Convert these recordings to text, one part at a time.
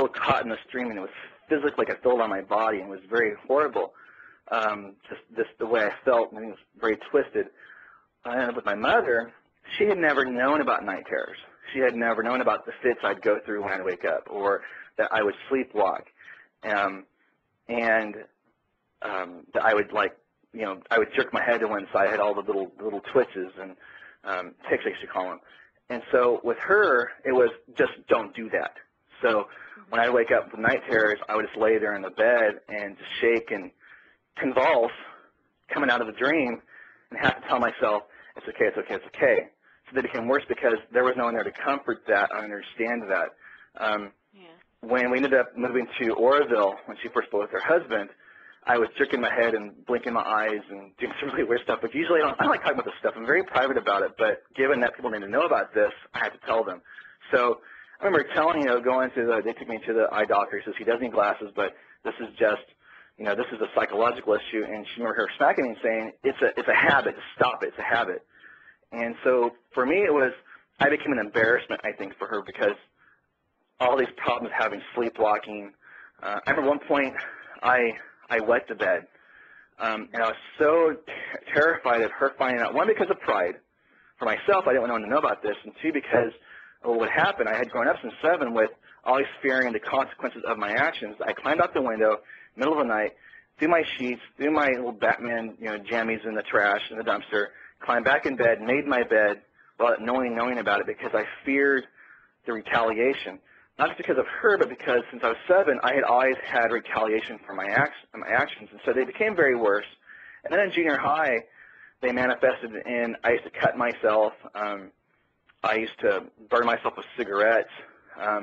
so caught in the stream, and it was physically like I felt it on my body, and it was very horrible. Just the way I felt, and it was very twisted. I ended up with my mother. She had never known about night terrors. She had never known about the fits I'd go through when I'd wake up, or that I would sleepwalk, and that I would I would jerk my head to one side. I had all the little twitches and tics, I used to call them. And so with her, it was just don't do that. So when I wake up with night terrors, I would just lay there in the bed and just shake and convulse coming out of the dream and have to tell myself, it's okay, it's okay, it's okay. So they became worse because there was no one there to comfort that, I understand that. When we ended up moving to Oroville, when she first split with her husband, I was jerking my head and blinking my eyes and doing some really weird stuff, but usually I don't like talking about this stuff. I'm very private about it, but given that people need to know about this, I had to tell them. So I remember telling, they took me to the eye doctor. He says he doesn't need glasses, but this is just, this is a psychological issue. And she remember her smacking me and saying, it's a habit, just stop it, it's a habit. And so for me, I became an embarrassment, I think, for her because all these problems having sleepwalking. I remember one point I wet the bed, and I was so terrified of her finding out, one, because of pride. For myself, I didn't want anyone to know about this, and two, because of what happened. I had grown up since 7 with always fearing the consequences of my actions. I climbed out the window, middle of the night, threw my sheets, threw my little Batman, jammies in the trash, in the dumpster, climbed back in bed, made my bed, without knowing about it because I feared the retaliation. Not just because of her, but because since I was 7, I had always had retaliation for my actions, and so they became very worse. And then in junior high, they manifested in I used to cut myself. I used to burn myself with cigarettes. I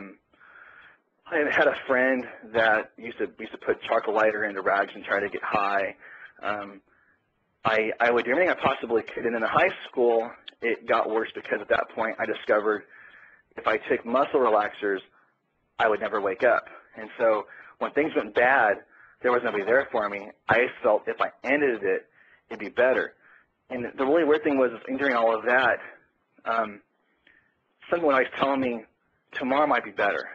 had a friend that used to put charcoal lighter into rags and try to get high. I would do everything I possibly could, and in high school, it got worse because at that point I discovered if I took muscle relaxers, I would never wake up. And so when things went bad, there was nobody there for me. I felt if I ended it, it'd be better. And the really weird thing was during all of that, someone was telling me, tomorrow might be better.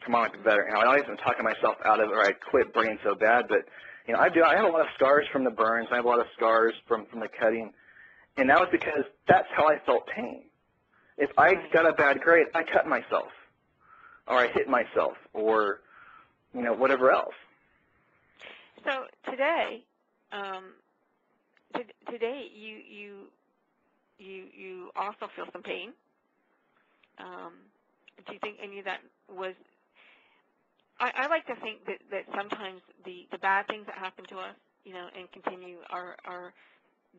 Tomorrow might be better. And I'd always been talking myself out of it, or I'd quit burning so bad. But I have a lot of scars from the burns. I have a lot of scars from the cutting. And that was because that's how I felt pain. If I got a bad grade, I cut myself, or I hit myself, or whatever else. So today, today you also feel some pain. Do you think any of that was? I like to think that sometimes the bad things that happen to us, and continue are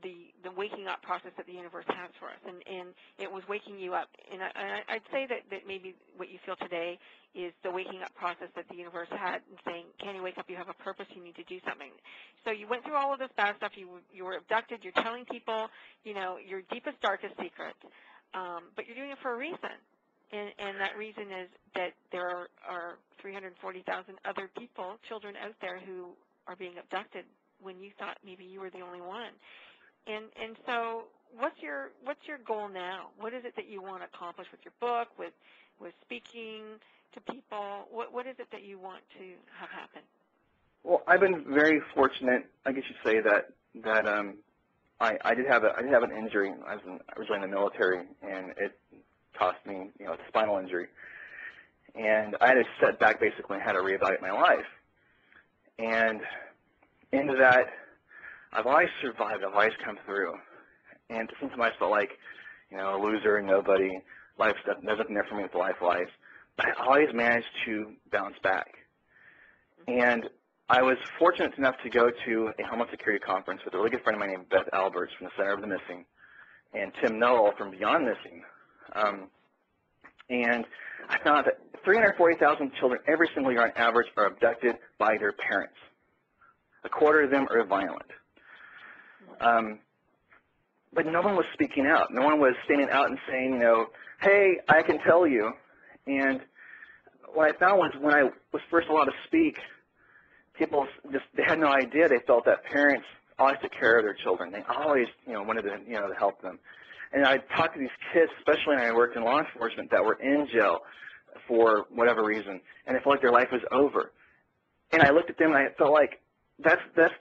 the waking up process that the universe has for us, and it was waking you up. And I'd say that maybe what you feel today is the waking up process that the universe had and saying, can you wake up? You have a purpose. You need to do something. So you went through all of this bad stuff. You were abducted. You're telling people, your deepest, darkest secret, but you're doing it for a reason. And that reason is that there are 340,000 other people, children out there who are being abducted when you thought maybe you were the only one. And so what's your goal now? What is it that you want to accomplish with your book, with speaking to people? What is it that you want to have happen? Well, I've been very fortunate. I guess you'd say that I did have an injury. I was originally in the military, and it cost me a spinal injury. And I had to set back basically and had to reevaluate my life. And into that, I've always survived. I've always come through. And sometimes I felt like, a loser, nobody, life stuff, there's nothing there for me with the life. But I always managed to bounce back. And I was fortunate enough to go to a Homeland Security conference with a really good friend of mine named Beth Alberts from the Center of the Missing, and Tim Noel from Beyond Missing. And I found that 340,000 children every single year on average are abducted by their parents. A quarter of them are violent. But no one was speaking out. No one was standing out and saying, hey, I can tell you. And what I found was when I was first allowed to speak, people they had no idea. They felt that parents always took care of their children. They always, wanted to, to help them. And I talked to these kids, especially when I worked in law enforcement, that were in jail, for whatever reason, and it felt like their life was over. And I looked at them and I felt like that's